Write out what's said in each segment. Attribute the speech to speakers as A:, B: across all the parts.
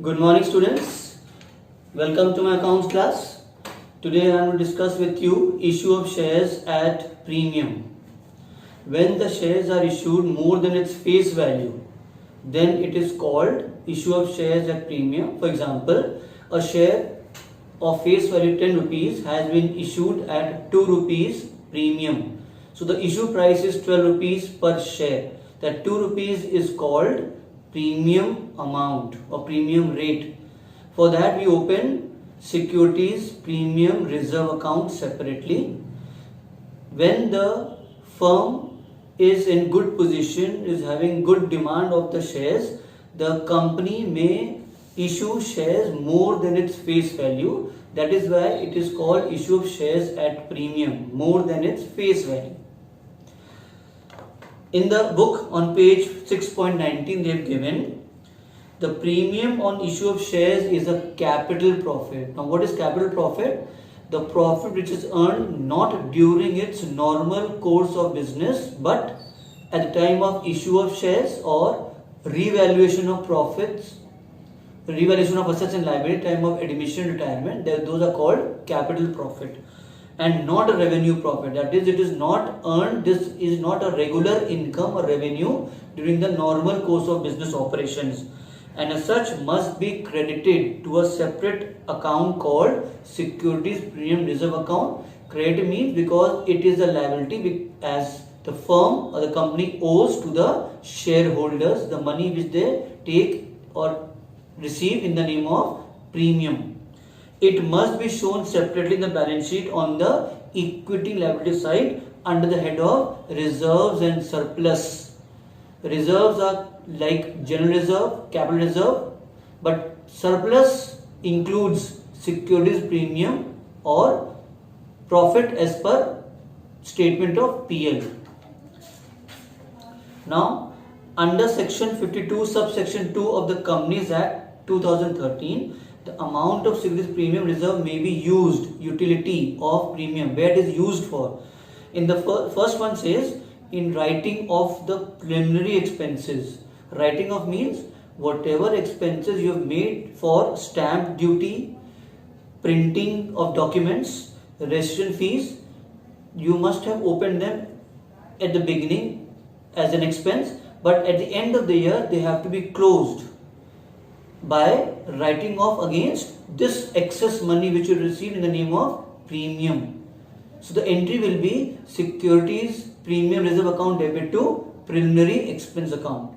A: Good morning, students. Welcome to my accounts class. Today I will discuss with you issue of shares at premium. When the shares are issued more than its face value, then it is called issue of shares at premium. For example, a share of face value 10 rupees has been issued at 2 rupees premium. So the issue price is 12 rupees per share. That 2 rupees is called premium amount or premium rate. For that we open securities premium reserve account separately. When the firm is in good position, is having good demand of the shares, the company may issue shares more than its face value. That is why it is called issue of shares at premium, more than its face value. In the book on page 6.19 they have given the premium on issue of shares is a capital profit. Now what is capital profit? The profit which is earned not during its normal course of business but at the time of issue of shares or revaluation of profits, revaluation of assets and liability, time of admission, retirement. Those are called capital profit and not a revenue profit. That is, it is not earned, this is not a regular income or revenue during the normal course of business operations, and as such must be credited to a separate account called securities premium reserve account. Credit means because it is a liability as the firm or the company owes to the shareholders the money which they take or receive in the name of premium. It must be shown separately in the balance sheet on the equity liability side under the head of reserves and surplus. Reserves are like general reserve, capital reserve, but surplus includes securities premium or profit as per statement of PL. Now, under section 52 subsection 2 of the Companies Act 2013, the amount of securities premium reserve may be used, utility of premium, where it is used for. In the first one says, in writing off the preliminary expenses. Writing off means whatever expenses you have made for stamp duty, printing of documents, registration fees, you must have opened them at the beginning as an expense, but at the end of the year they have to be closed by writing off against this excess money which you received in the name of premium. So the entry will be securities premium reserve account debit to preliminary expense account.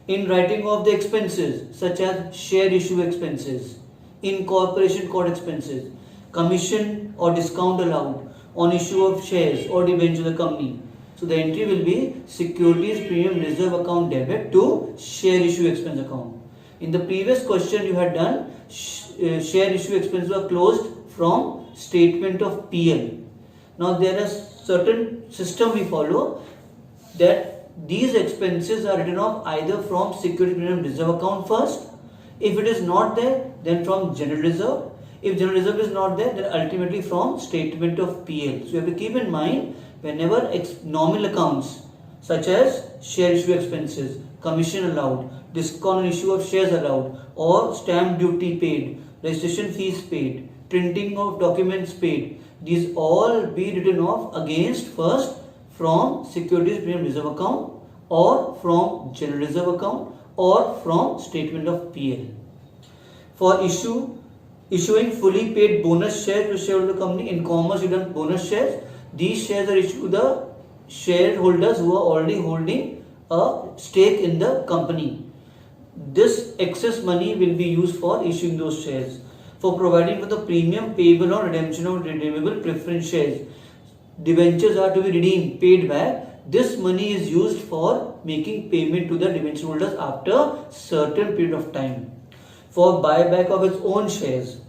A: In writing off the expenses such as share issue expenses, incorporation cost expenses, commission or discount allowed on issue of shares or debenture of the company. So the entry will be securities premium reserve account debit to share issue expense account. In the previous question you had done share issue expenses were closed from statement of PL. Now there is certain system we follow that these expenses are written off either from security premium reserve account first. If it is not there, then from general reserve. If general reserve is not there, then ultimately from statement of PL. So you have to keep in mind whenever nominal accounts such as share issue expenses, commission allowed, discount on issue of shares allowed, or stamp duty paid, registration fees paid, printing of documents paid, these all be written off against first from securities premium reserve account or from general reserve account or from statement of PL. For issuing fully paid bonus shares to shareholder company, in commerce you done bonus shares. These shares are issued to the shareholders who are already holding a stake in the company. This excess money will be used for issuing those shares. For providing for the premium payable on redemption of redeemable preference shares, debentures are to be redeemed, paid back. This money is used for making payment to the debenture holders after certain period of time. For buyback of its own shares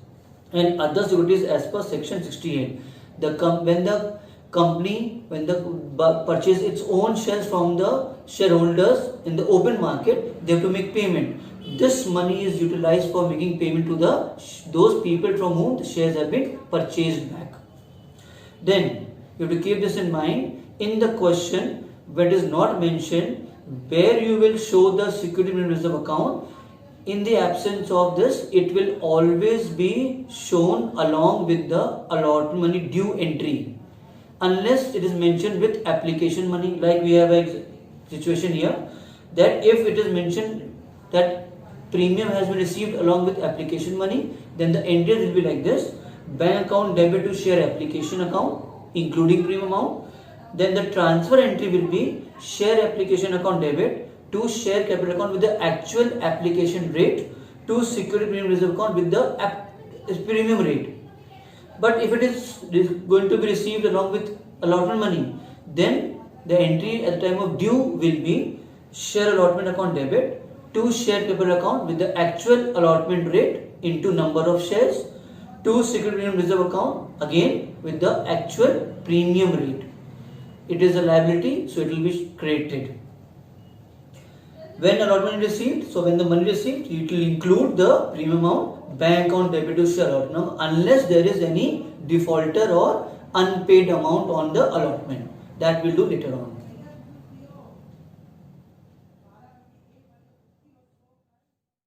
A: and other securities as per section 68. When the company purchase its own shares from the shareholders in the open market, they have to make payment. This money is utilized for making payment to those people from whom the shares have been purchased back. Then you have to keep this in mind. In the question, what is not mentioned, where you will show the security reserve account, In the absence of this, it will always be shown along with the allotment money due entry, unless it is mentioned with application money. Like we have a situation here that if it is mentioned that premium has been received along with application money, then the entries will be like this: bank account debit to share application account including premium amount. Then the transfer entry will be share application account debit to share capital account with the actual application rate to security premium reserve account with the premium rate. But if it is going to be received along with allotment money, then the entry at the time of due will be share allotment account debit to share capital account with the actual allotment rate into number of shares to security premium reserve account again with the actual premium rate. It is a liability, so it will be credited. When allotment is received, so when the money received, it will include the premium amount, bank account debit to share allotment unless there is any defaulter or unpaid amount on the allotment. That we'll do later on.